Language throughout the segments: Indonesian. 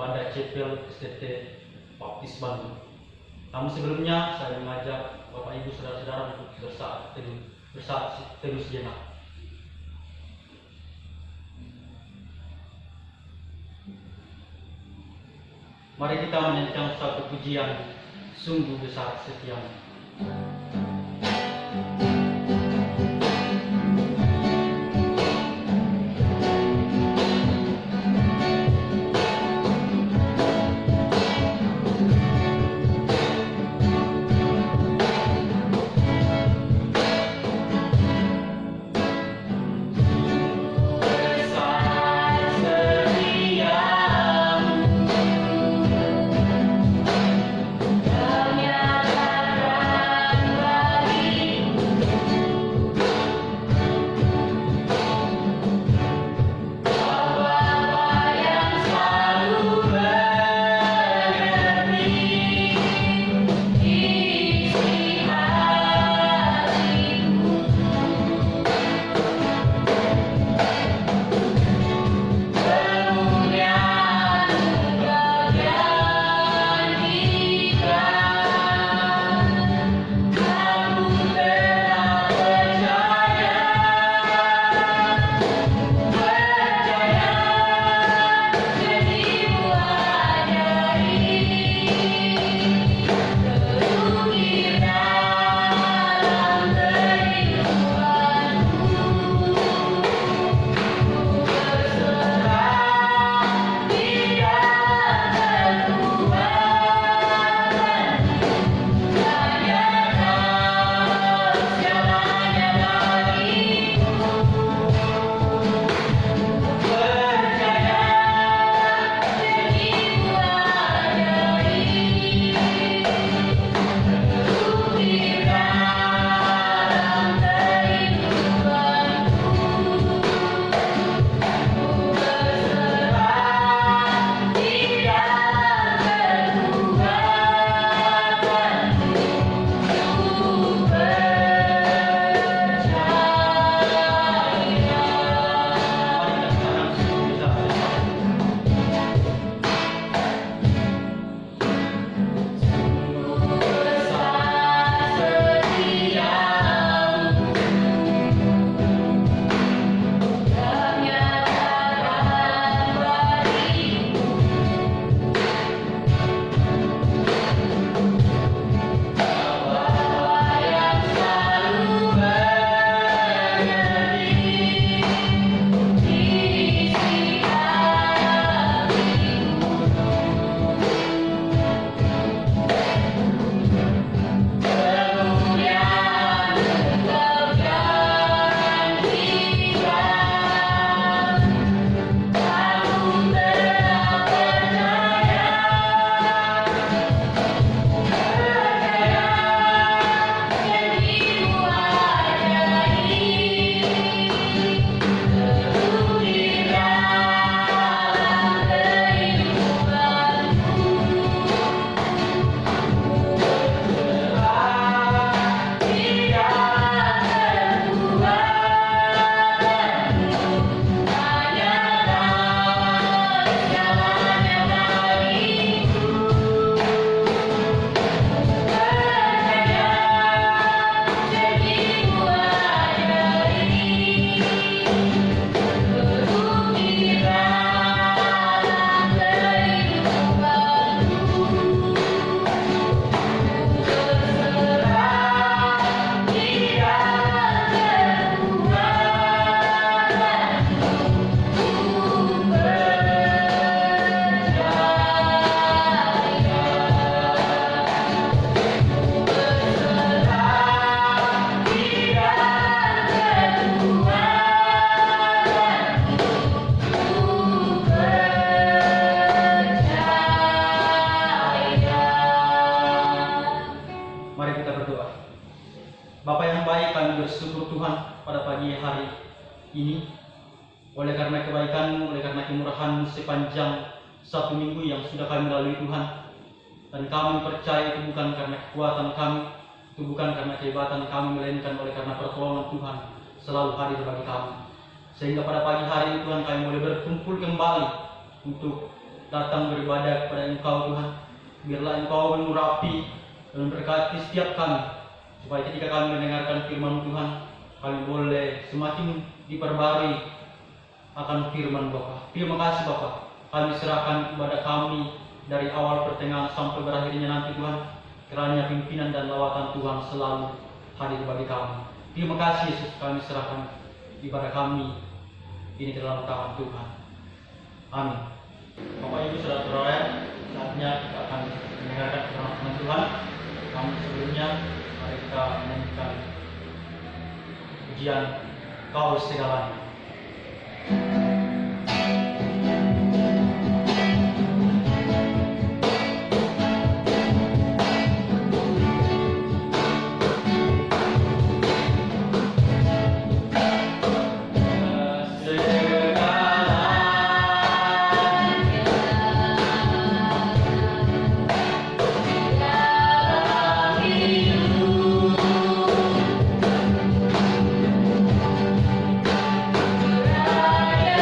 kepada CPL STT Baptis Bandung. Namun sebelumnya saya mengajak Bapak Ibu Saudara-saudara untuk bersaat teduh sejenak. Mari kita menyanyikan satu pujian, sungguh besar setiamu. Bapa yang baik, kami bersyukur Tuhan pada pagi hari ini, oleh karena kebaikan-Mu, oleh karena kemurahan-Mu sepanjang satu minggu yang sudah kami lalui Tuhan. Dan kami percaya itu bukan karena kekuatan kami, itu bukan karena kehebatan kami, melainkan oleh karena pertolongan Tuhan selalu hadir bagi kami. Sehingga pada pagi hari ini Tuhan, kami boleh berkumpul kembali untuk datang beribadah kepada Engkau Tuhan. Biarlah Engkau mengurapi dan memberkati setiap kami, supaya ketika kami mendengarkan firman Tuhan, kami boleh semakin diperbarui akan firman Bapa. Terima kasih Bapa. Kami serahkan ibadah kami dari awal pertengahan sampai berakhirnya nanti Tuhan. Kiranya pimpinan dan lawatan Tuhan selalu hadir bagi kami. Terima kasih Yesus, kami serahkan ibadah kami ini dalam tangan Tuhan. Amin. Bapak Ibu saudara-saudara, saatnya kita akan mendengarkan firman Tuhan. Namun sebelumnya, mari kita menyanyikan pujian Kau Segalanya. Raya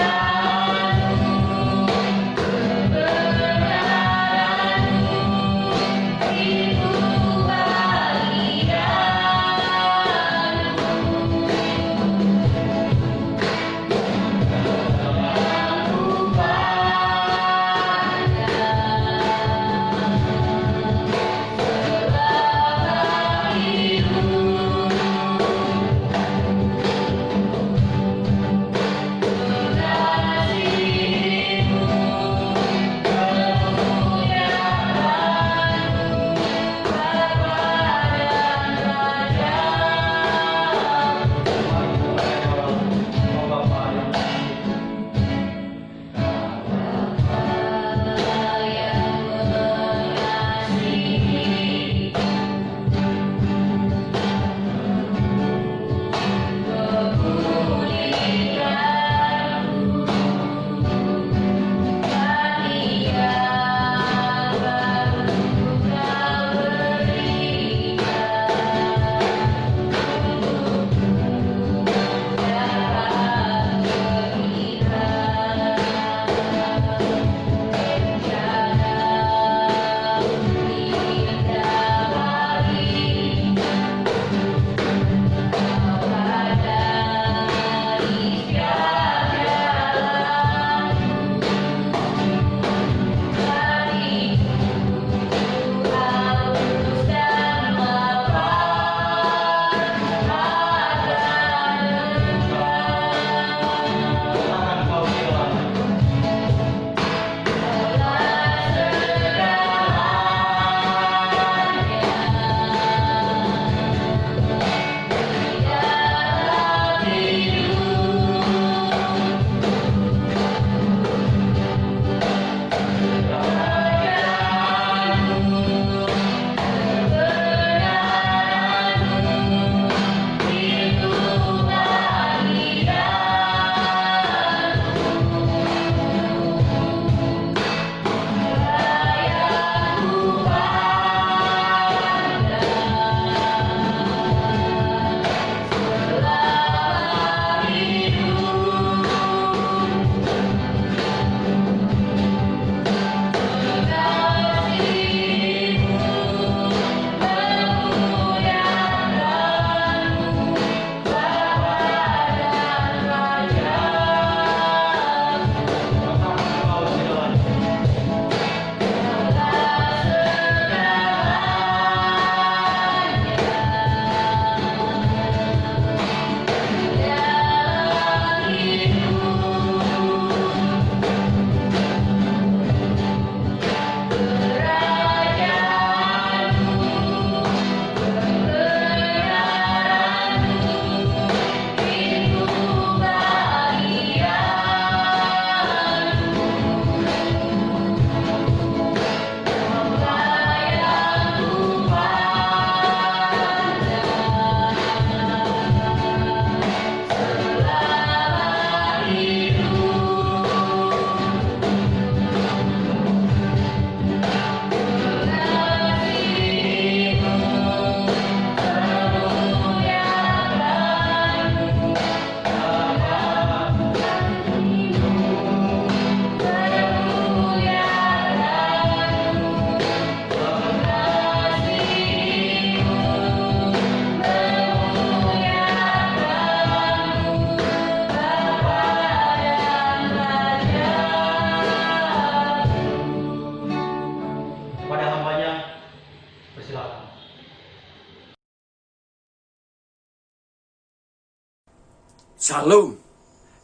Salam,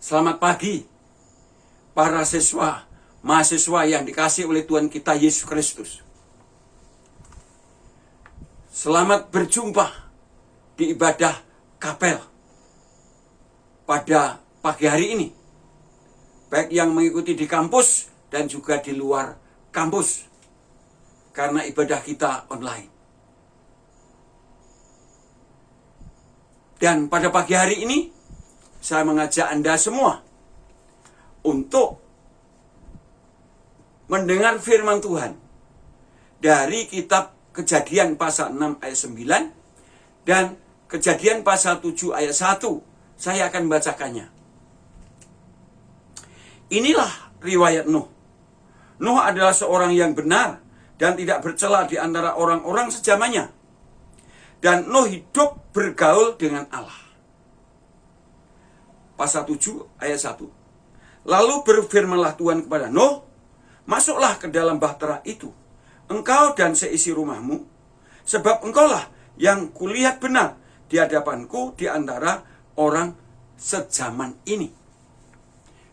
selamat pagi para siswa, mahasiswa yang dikasihi oleh Tuhan kita Yesus Kristus. Selamat berjumpa di ibadah kapel pada pagi hari ini, baik yang mengikuti di kampus dan juga di luar kampus, karena ibadah kita online. Dan pada pagi hari ini, saya mengajak Anda semua untuk mendengar firman Tuhan dari kitab Kejadian pasal 6 ayat 9 dan Kejadian pasal 7 ayat 1. Saya akan membacakannya. Inilah riwayat Nuh. Nuh adalah seorang yang benar dan tidak bercela di antara orang-orang sejamannya. Dan Nuh hidup bergaul dengan Allah. Pasal 7 ayat 1. Lalu berfirmanlah Tuhan kepada Nuh, masuklah ke dalam bahtera itu, engkau dan seisi rumahmu, sebab engkaulah yang kulihat benar di hadapanku di antara orang sejaman ini.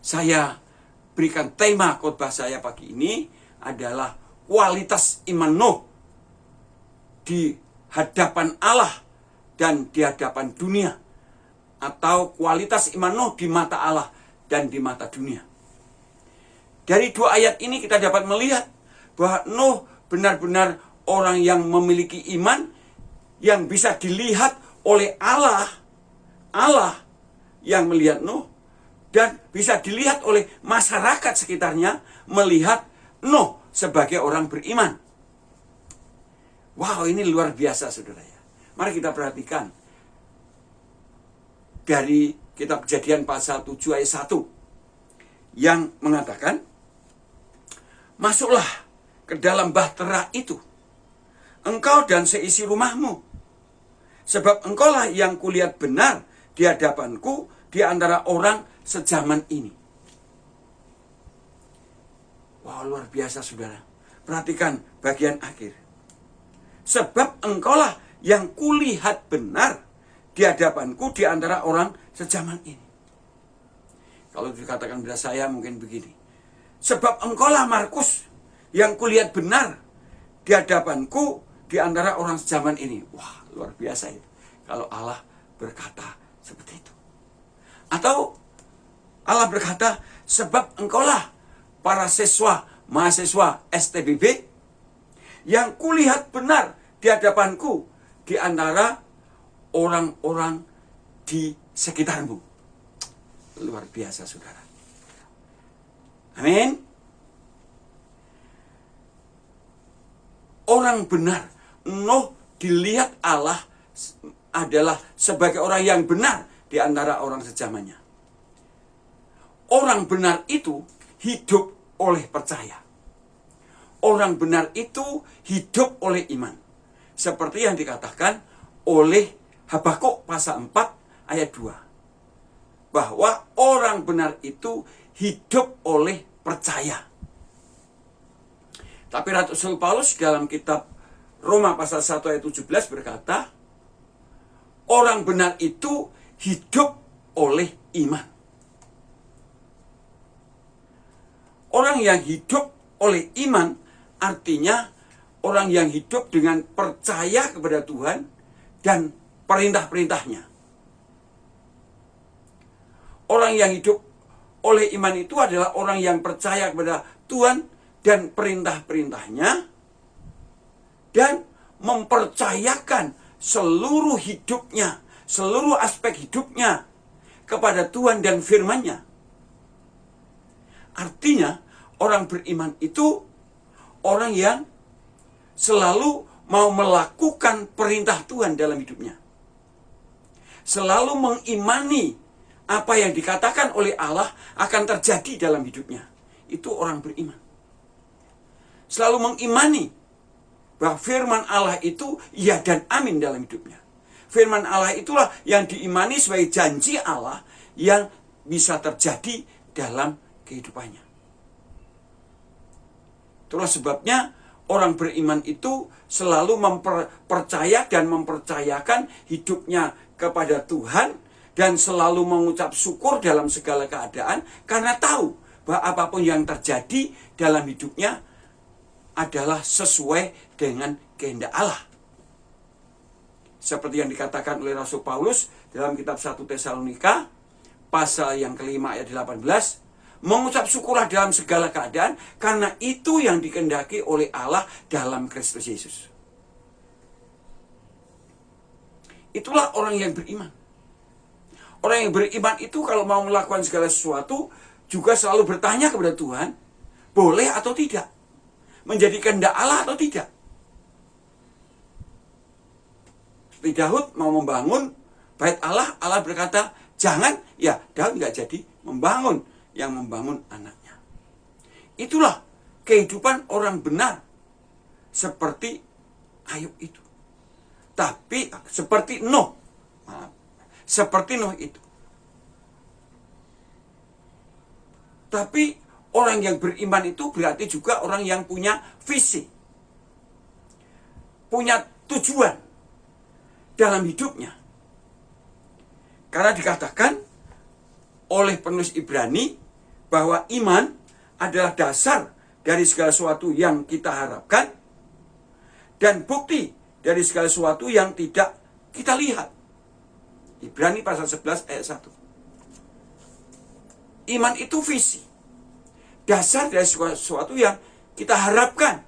Saya berikan tema khotbah saya pagi ini adalah kualitas iman Nuh di hadapan Allah dan di hadapan dunia, atau kualitas iman Nuh di mata Allah dan di mata dunia. Dari dua ayat ini kita dapat melihat bahwa Nuh benar-benar orang yang memiliki iman yang bisa dilihat oleh Allah. Allah yang melihat Nuh dan bisa dilihat oleh masyarakat sekitarnya melihat Nuh sebagai orang beriman. Wow, ini luar biasa, saudara ya. Mari kita perhatikan dari kitab Kejadian pasal 7 ayat 1 yang mengatakan, masuklah ke dalam bahtera itu, engkau dan seisi rumahmu, sebab engkaulah yang kulihat benar di hadapanku di antara orang sejaman ini. Wow, luar biasa, saudara. Perhatikan bagian akhir. Sebab engkaulah yang kulihat benar di hadapanku di antara orang sejaman ini. Kalau dikatakan pada saya mungkin begini. Sebab engkaulah Markus yang kulihat benar di hadapanku di antara orang sejaman ini. Wah, luar biasa itu. Kalau Allah berkata seperti itu. Atau Allah berkata, sebab engkaulah para siswa, mahasiswa STBB yang kulihat benar di hadapanku di antara orang-orang di sekitarmu. Luar biasa, saudara. Amin. Orang benar, Nuh dilihat Allah adalah sebagai orang yang benar di antara orang sejamannya. Orang benar itu hidup oleh percaya. Orang benar itu hidup oleh iman. Seperti yang dikatakan oleh Habakuk pasal 4 ayat 2. Bahwa orang benar itu hidup oleh percaya. Tapi Rasul Paulus dalam kitab Roma pasal 1 ayat 17 berkata, orang benar itu hidup oleh iman. Orang yang hidup oleh iman artinya orang yang hidup dengan percaya kepada Tuhan dan perintah-perintahnya. Orang yang hidup oleh iman itu adalah orang yang percaya kepada Tuhan dan perintah-perintahnya dan mempercayakan seluruh hidupnya, seluruh aspek hidupnya kepada Tuhan dan firman-Nya. Artinya orang beriman itu orang yang selalu mau melakukan perintah Tuhan dalam hidupnya. Selalu mengimani apa yang dikatakan oleh Allah akan terjadi dalam hidupnya. Itu orang beriman. Selalu mengimani bahwa firman Allah itu ya dan amin dalam hidupnya. Firman Allah itulah yang diimani sebagai janji Allah yang bisa terjadi dalam kehidupannya. Itulah sebabnya orang beriman itu selalu mempercaya dan mempercayakan hidupnya kepada Tuhan dan selalu mengucap syukur dalam segala keadaan karena tahu bahwa apapun yang terjadi dalam hidupnya adalah sesuai dengan kehendak Allah. Seperti yang dikatakan oleh Rasul Paulus dalam kitab 1 Tesalonika pasal yang kelima ayat 18, mengucap syukurlah dalam segala keadaan karena itu yang dikehendaki oleh Allah dalam Kristus Yesus. Itulah orang yang beriman. Orang yang beriman itu kalau mau melakukan segala sesuatu juga selalu bertanya kepada Tuhan, boleh atau tidak? Menjadi kehendak Allah atau tidak? Seperti Daud mau membangun bait Allah, Allah berkata, jangan, ya Daud nggak jadi membangun, yang membangun anaknya. Itulah kehidupan orang benar seperti Ayub itu. Tapi seperti Nuh, seperti Nuh itu. Tapi orang yang beriman itu berarti juga orang yang punya visi, punya tujuan dalam hidupnya. Karena dikatakan oleh penulis Ibrani bahwa iman adalah dasar dari segala sesuatu yang kita harapkan dan bukti dari segala sesuatu yang tidak kita lihat. Ibrani pasal 11 ayat 1. Iman itu visi. Dasar dari segala sesuatu yang kita harapkan.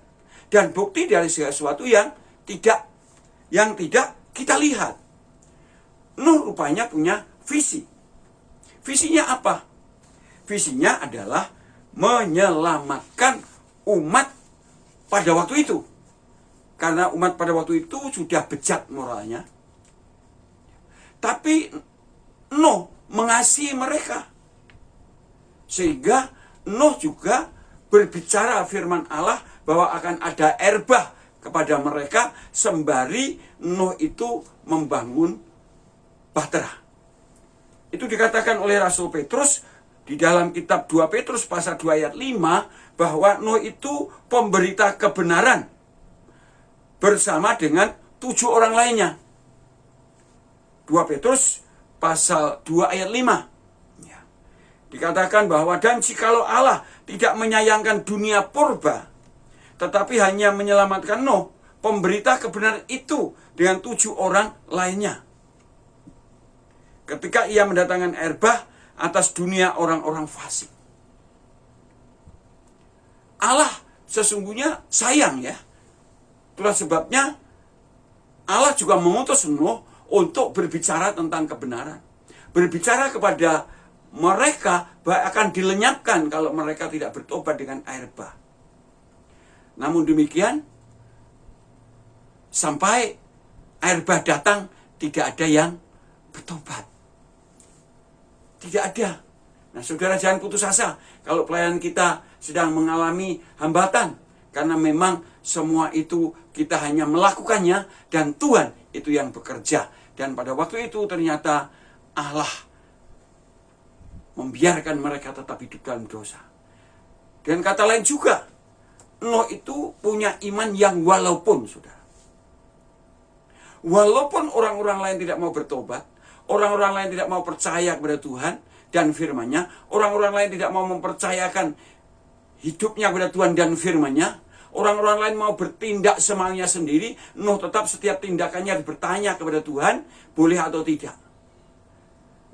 Dan bukti dari segala sesuatu yang tidak kita lihat. Nuh rupanya punya visi. Visinya apa? Visinya adalah menyelamatkan umat pada waktu itu. Karena umat pada waktu itu sudah bejat moralnya. Tapi Nuh mengasihi mereka. Sehingga Nuh juga berbicara firman Allah bahwa akan ada air bah kepada mereka sembari Nuh itu membangun bahtera. Itu dikatakan oleh Rasul Petrus di dalam kitab 2 Petrus pasal 2 ayat 5 bahwa Nuh itu pemberita kebenaran bersama dengan 7 orang lainnya. 2 Petrus pasal 2 ayat 5. Ya. Dikatakan bahwa dan jikalau Allah tidak menyayangkan dunia purba, tetapi hanya menyelamatkan Nuh, pemberita kebenaran itu dengan 7 orang lainnya. Ketika ia mendatangkan air bah atas dunia orang-orang fasik. Allah sesungguhnya sayang ya. Itulah sebabnya Allah juga mengutus Nuh untuk berbicara tentang kebenaran. Berbicara kepada mereka bahwa akan dilenyapkan kalau mereka tidak bertobat dengan air bah. Namun demikian, sampai air bah datang, tidak ada yang bertobat. Tidak ada. Nah, saudara jangan putus asa kalau pelayanan kita sedang mengalami hambatan. Karena memang semua itu kita hanya melakukannya dan Tuhan itu yang bekerja. Dan pada waktu itu ternyata Allah membiarkan mereka tetap hidup dalam dosa. Dan kata lain juga, Nuh itu punya iman yang walaupun, saudara. Walaupun orang-orang lain tidak mau bertobat, orang-orang lain tidak mau percaya kepada Tuhan dan firman-Nya, orang-orang lain tidak mau mempercayakan hidupnya kepada Tuhan dan firman-Nya, orang-orang lain mau bertindak semaunya sendiri, Nuh tetap setiap tindakannya bertanya kepada Tuhan, boleh atau tidak.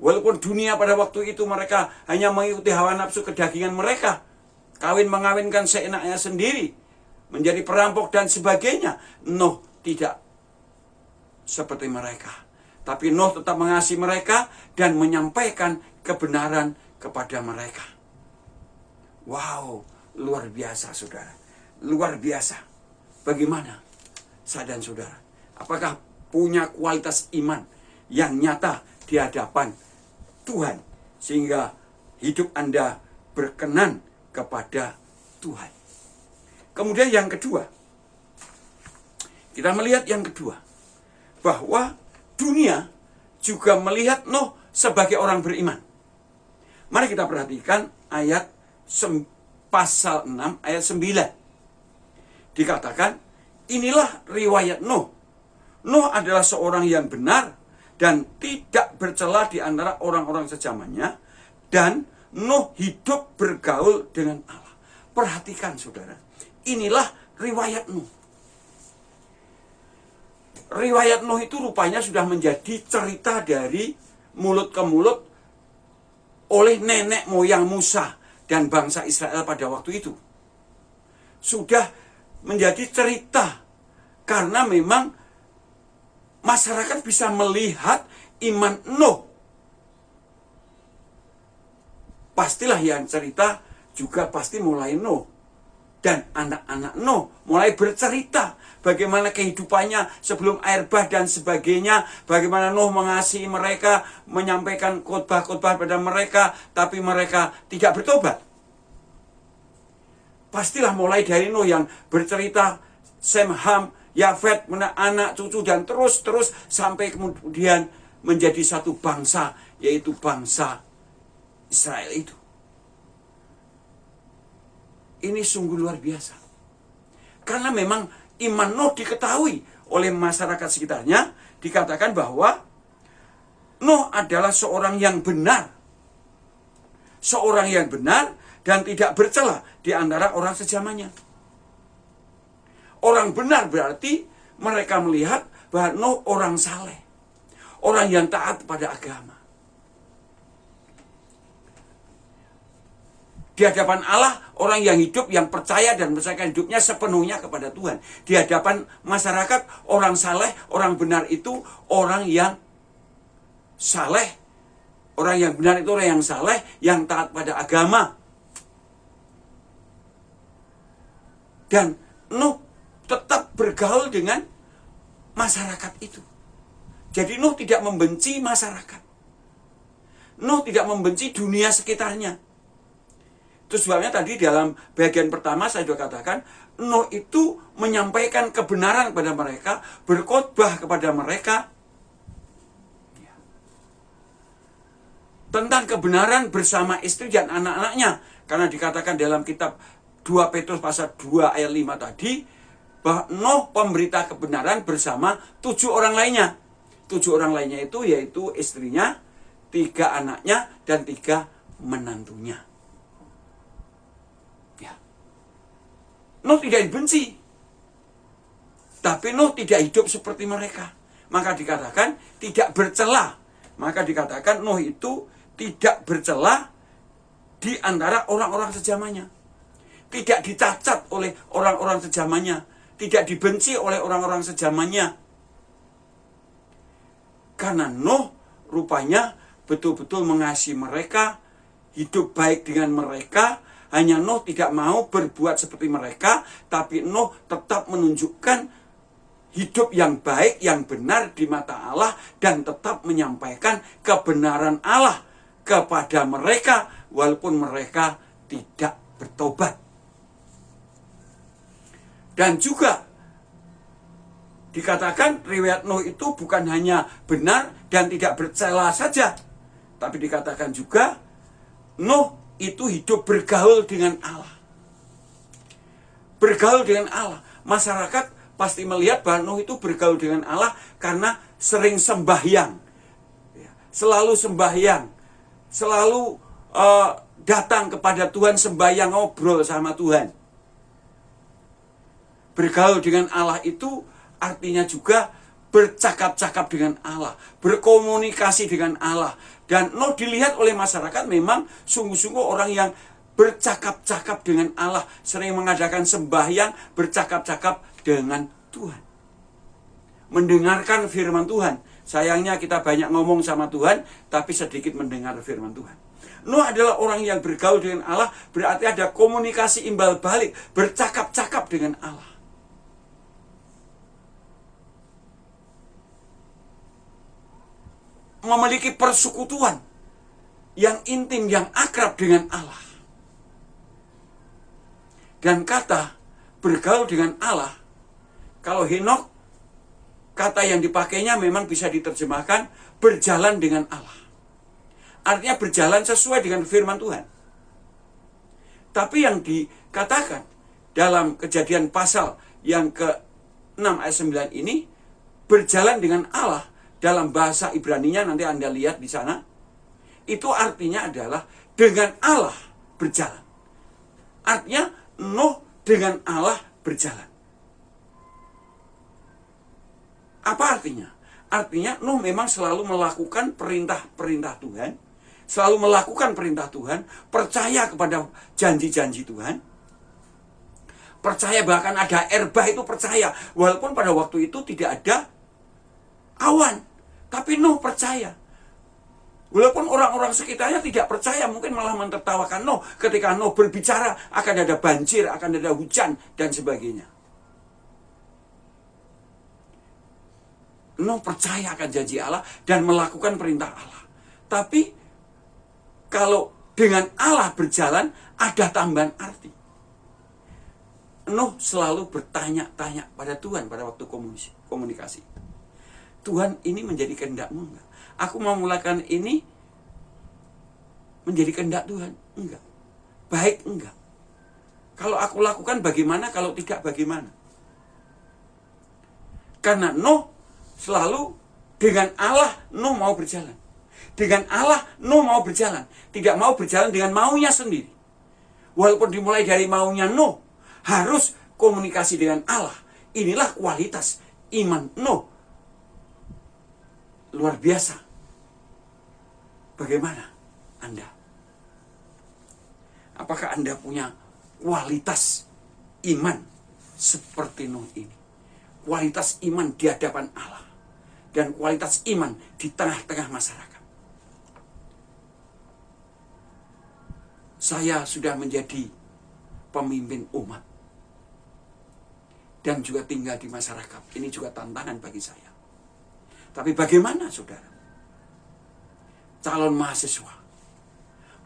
Walaupun dunia pada waktu itu mereka hanya mengikuti hawa nafsu kedagingan mereka, kawin mengawinkan seenaknya sendiri, menjadi perampok dan sebagainya, Nuh tidak seperti mereka. Tapi Nuh tetap mengasihi mereka dan menyampaikan kebenaran kepada mereka. Wow, luar biasa saudara. Luar biasa. Bagaimana saya dan saudara? Apakah punya kualitas iman yang nyata di hadapan Tuhan sehingga hidup Anda berkenan kepada Tuhan? Kemudian yang kedua, kita melihat yang kedua, bahwa dunia juga melihat Nuh sebagai orang beriman. Mari kita perhatikan ayat pasal 6 ayat 9. Dikatakan, inilah riwayat Nuh. Nuh adalah seorang yang benar dan tidak bercela di antara orang-orang sezamannya, dan Nuh hidup bergaul dengan Allah. Perhatikan saudara, inilah riwayat Nuh. Riwayat Nuh itu rupanya sudah menjadi cerita dari mulut ke mulut oleh nenek moyang Musa dan bangsa Israel pada waktu itu. Sudah menjadi cerita karena memang masyarakat bisa melihat iman Nuh. Pastilah yang cerita juga pasti mulai Nuh. Dan anak-anak Nuh mulai bercerita bagaimana kehidupannya sebelum air bah dan sebagainya. Bagaimana Nuh mengasihi mereka, menyampaikan khotbah-khotbah pada mereka, tapi mereka tidak bertobat. Pastilah mulai dari Nuh yang bercerita, Sem, Ham, Yafet, anak, cucu, dan terus sampai kemudian menjadi satu bangsa, yaitu bangsa Israel itu. Ini sungguh luar biasa. Karena memang iman Nuh diketahui oleh masyarakat sekitarnya, dikatakan bahwa Nuh adalah seorang yang benar. Seorang yang benar dan tidak bercela di antara orang sezamannya. Orang benar berarti mereka melihat bahwa Nuh orang saleh. Orang yang taat pada agama. Di hadapan Allah, orang yang hidup, yang percaya dan mempercayakan hidupnya sepenuhnya kepada Tuhan. Di hadapan masyarakat, orang saleh, orang benar itu orang yang saleh. Orang yang benar itu orang yang saleh, yang taat pada agama. Dan Nuh tetap bergaul dengan masyarakat itu. Jadi Nuh tidak membenci masyarakat. Nuh tidak membenci dunia sekitarnya. Itu sebabnya tadi dalam bagian pertama saya sudah katakan, Nuh itu menyampaikan kebenaran kepada mereka, berkhotbah kepada mereka tentang kebenaran bersama istri dan anak-anaknya. Karena dikatakan dalam kitab 2 Petrus pasal 2 ayat 5 tadi, bahwa Nuh pemberita kebenaran bersama 7 orang lainnya. 7 orang lainnya itu yaitu istrinya, 3 anaknya, dan 3 menantunya. Nuh tidak dibenci. Tapi Nuh tidak hidup seperti mereka. Maka dikatakan tidak bercela. Maka dikatakan Nuh itu tidak bercela di antara orang-orang sezamannya. Tidak dicacat oleh orang-orang sezamannya. Tidak dibenci oleh orang-orang sezamannya. Karena Nuh rupanya betul-betul mengasihi mereka, hidup baik dengan mereka. Hanya Nuh tidak mau berbuat seperti mereka, tapi Nuh tetap menunjukkan hidup yang baik, yang benar di mata Allah, dan tetap menyampaikan kebenaran Allah kepada mereka, walaupun mereka tidak bertobat. Dan juga dikatakan riwayat Nuh itu bukan hanya benar dan tidak bercela saja, tapi dikatakan juga Nuh itu hidup bergaul dengan Allah. Bergaul dengan Allah. Masyarakat pasti melihat bahwa Nuh itu bergaul dengan Allah karena sering sembahyang. Selalu sembahyang. Selalu datang kepada Tuhan, sembahyang, ngobrol sama Tuhan. Bergaul dengan Allah itu artinya juga bercakap-cakap dengan Allah, berkomunikasi dengan Allah. Dan Nuh dilihat oleh masyarakat memang sungguh-sungguh orang yang bercakap-cakap dengan Allah, sering mengadakan sembahyang, bercakap-cakap dengan Tuhan. Mendengarkan firman Tuhan. Sayangnya kita banyak ngomong sama Tuhan, tapi sedikit mendengar firman Tuhan. Nuh adalah orang yang bergaul dengan Allah, berarti ada komunikasi imbal balik, bercakap-cakap dengan Allah. Memiliki persekutuan yang intim, yang akrab dengan Allah. Dan kata bergaul dengan Allah, kalau Henokh, kata yang dipakainya memang bisa diterjemahkan berjalan dengan Allah. Artinya berjalan sesuai dengan firman Tuhan. Tapi yang dikatakan dalam Kejadian pasal yang ke-6 ayat 9 ini, berjalan dengan Allah dalam bahasa Ibraninya, nanti Anda lihat di sana, itu artinya adalah dengan Allah berjalan. Artinya Nuh dengan Allah berjalan. Apa artinya? Artinya Nuh memang selalu melakukan perintah-perintah Tuhan, selalu melakukan perintah Tuhan, percaya kepada janji-janji Tuhan, percaya bahkan ada air bah itu percaya, walaupun pada waktu itu tidak ada awan, tapi Nuh percaya. Walaupun orang-orang sekitarnya tidak percaya, mungkin malah mentertawakan Nuh ketika Nuh berbicara akan ada banjir, akan ada hujan, dan sebagainya. Nuh percaya akan janji Allah dan melakukan perintah Allah. Tapi kalau dengan Allah berjalan, ada tambahan arti. Nuh selalu bertanya-tanya pada Tuhan pada waktu komunikasi. Tuhan, ini menjadi kehendak-Mu enggak? Aku mau melakukan ini menjadi kehendak Tuhan? Enggak. Baik enggak? Kalau aku lakukan bagaimana? Kalau tidak bagaimana? Karena Nuh selalu dengan Allah, Nuh mau berjalan. Dengan Allah, Nuh mau berjalan. Tidak mau berjalan dengan maunya sendiri. Walaupun dimulai dari maunya Nuh, harus komunikasi dengan Allah. Inilah kualitas iman Nuh. Luar biasa. Bagaimana Anda? Apakah Anda punya kualitas iman seperti Nuh ini? Kualitas iman di hadapan Allah. Dan kualitas iman di tengah-tengah masyarakat. Saya sudah menjadi pemimpin umat. Dan juga tinggal di masyarakat. Ini juga tantangan bagi saya. Tapi bagaimana saudara? Calon mahasiswa.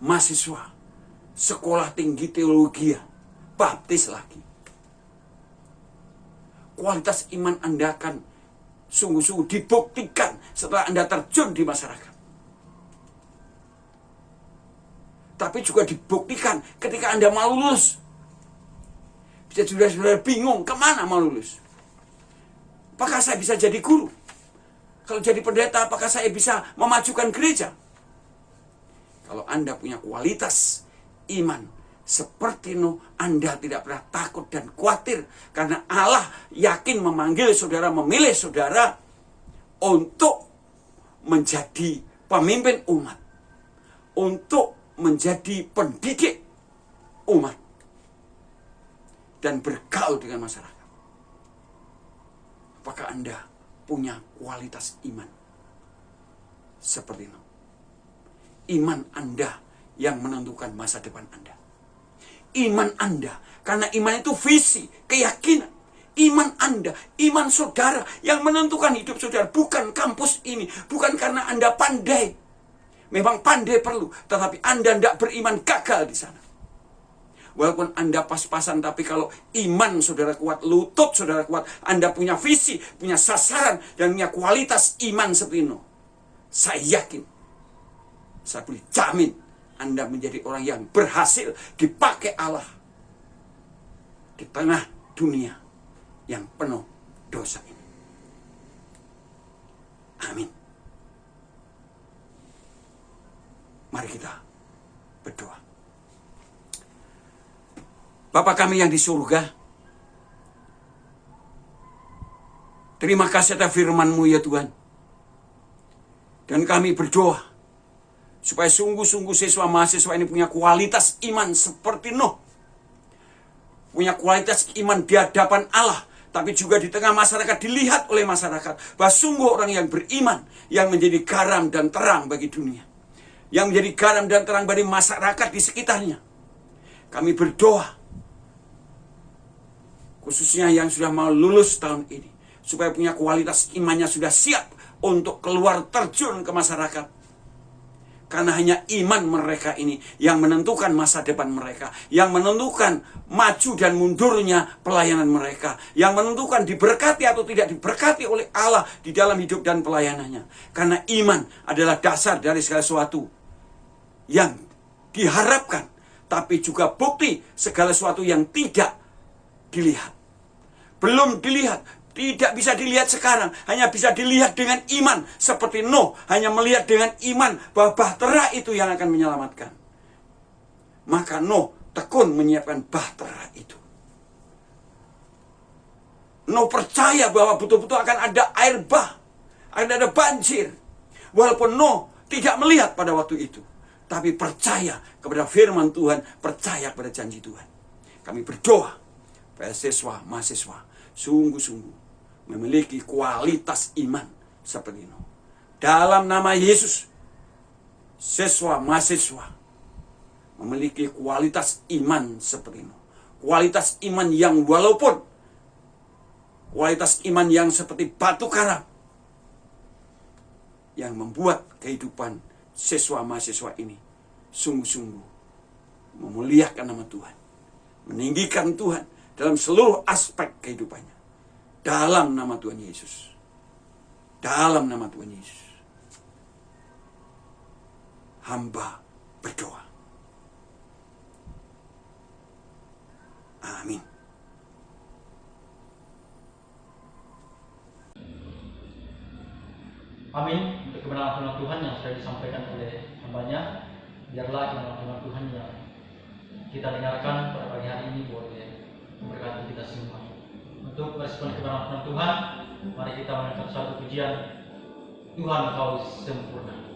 Mahasiswa. Sekolah tinggi teologi. Baptis lagi. Kualitas iman Anda akan sungguh-sungguh dibuktikan setelah Anda terjun di masyarakat. Tapi juga dibuktikan ketika Anda mau lulus. Bisa saudara-saudara bingung, kemana mau lulus? Apakah saya bisa jadi guru? Kalau jadi pendeta, apakah saya bisa memajukan gereja? Kalau Anda punya kualitas iman seperti Nuh, Anda tidak pernah takut dan khawatir. Karena Allah yakin memanggil saudara, memilih saudara untuk menjadi pemimpin umat. Untuk menjadi pendidik umat. Dan bergaul dengan masyarakat. Apakah Anda punya kualitas iman seperti itu? Iman Anda yang menentukan masa depan Anda. Iman Anda, karena iman itu visi, keyakinan. Iman Anda, iman saudara yang menentukan hidup saudara. Bukan kampus ini, bukan karena Anda pandai. Memang pandai perlu, tetapi Anda tidak beriman, gagal di sana. Walaupun Anda pas-pasan, tapi kalau iman saudara kuat, lutut saudara kuat, Anda punya visi, punya sasaran, dan punya kualitas iman seperti itu. Saya yakin, saya boleh jamin, Anda menjadi orang yang berhasil dipakai Allah di tengah dunia yang penuh dosa ini. Amin. Mari kita berdoa. Bapa kami yang di surga, terima kasih atas firman-Mu ya Tuhan. Dan kami berdoa, supaya sungguh-sungguh siswa mahasiswa ini punya kualitas iman seperti Nuh. Punya kualitas iman di hadapan Allah, tapi juga di tengah masyarakat, dilihat oleh masyarakat. Bahwa sungguh orang yang beriman, yang menjadi garam dan terang bagi dunia. Yang menjadi garam dan terang bagi masyarakat di sekitarnya. Kami berdoa, khususnya yang sudah mau lulus tahun ini, supaya punya kualitas imannya sudah siap untuk keluar terjun ke masyarakat. Karena hanya iman mereka ini yang menentukan masa depan mereka, yang menentukan maju dan mundurnya pelayanan mereka, yang menentukan diberkati atau tidak diberkati oleh Allah di dalam hidup dan pelayanannya. Karena iman adalah dasar dari segala sesuatu yang diharapkan, tapi juga bukti segala sesuatu yang tidak dilihat. Belum dilihat, tidak bisa dilihat sekarang, hanya bisa dilihat dengan iman. Seperti Nuh hanya melihat dengan iman bahwa bahtera itu yang akan menyelamatkan. Maka Nuh tekun menyiapkan bahtera itu. Nuh percaya bahwa betul-betul akan ada air bah, akan ada banjir. Walaupun Nuh tidak melihat pada waktu itu, tapi percaya kepada firman Tuhan, percaya kepada janji Tuhan. Kami berdoa supaya siswa, mahasiswa sungguh-sungguh memiliki kualitas iman seperti itu. Dalam nama Yesus, siswa, mahasiswa memiliki kualitas iman seperti itu. Kualitas iman yang walaupun kualitas iman yang seperti batu karang, yang membuat kehidupan siswa mahasiswa ini sungguh-sungguh memuliakan nama Tuhan, meninggikan Tuhan dalam seluruh aspek kehidupannya. Dalam nama Tuhan Yesus. Dalam nama Tuhan Yesus. Hamba berdoa. Amin. Amin. Untuk kebenaran firman Tuhan yang sudah disampaikan oleh hambanya, biarlah kebenaran Tuhan yang kita dengarkan pada pagi hari ini boleh memberkati kita semua. Untuk respon kebenaran firman Tuhan, mari kita menangkap satu pujian, Tuhan Engkau sempurna.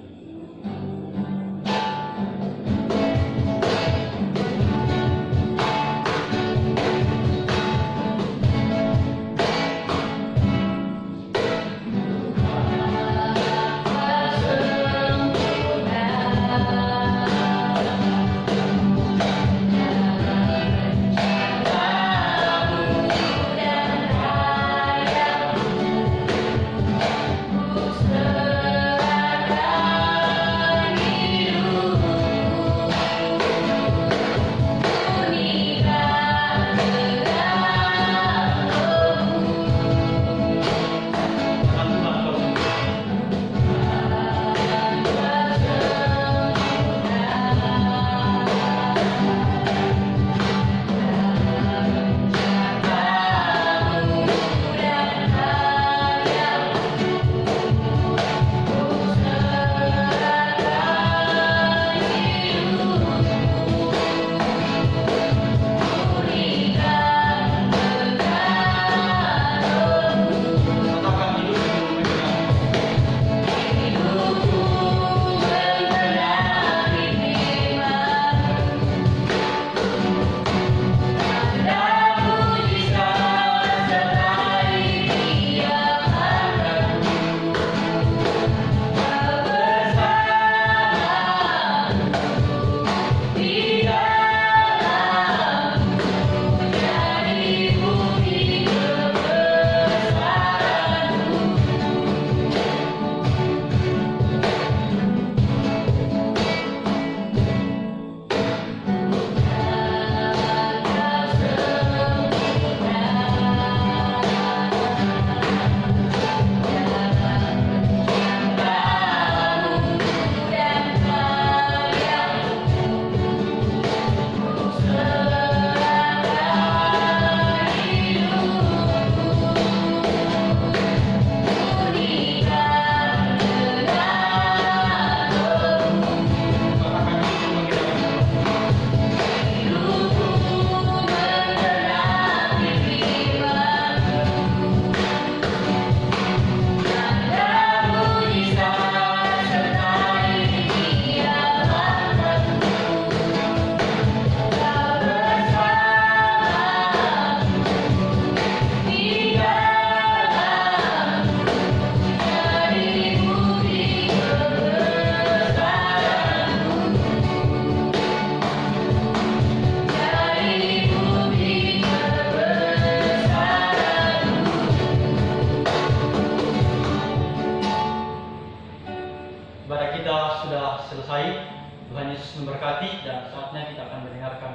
memberkati dan saatnya kita akan mendengarkan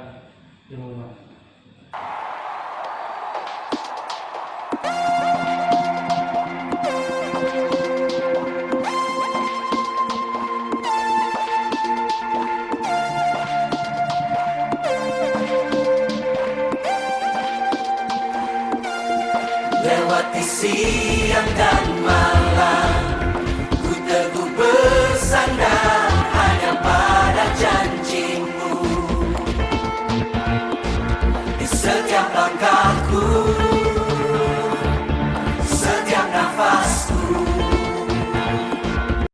firman. There melewati siang dan malam.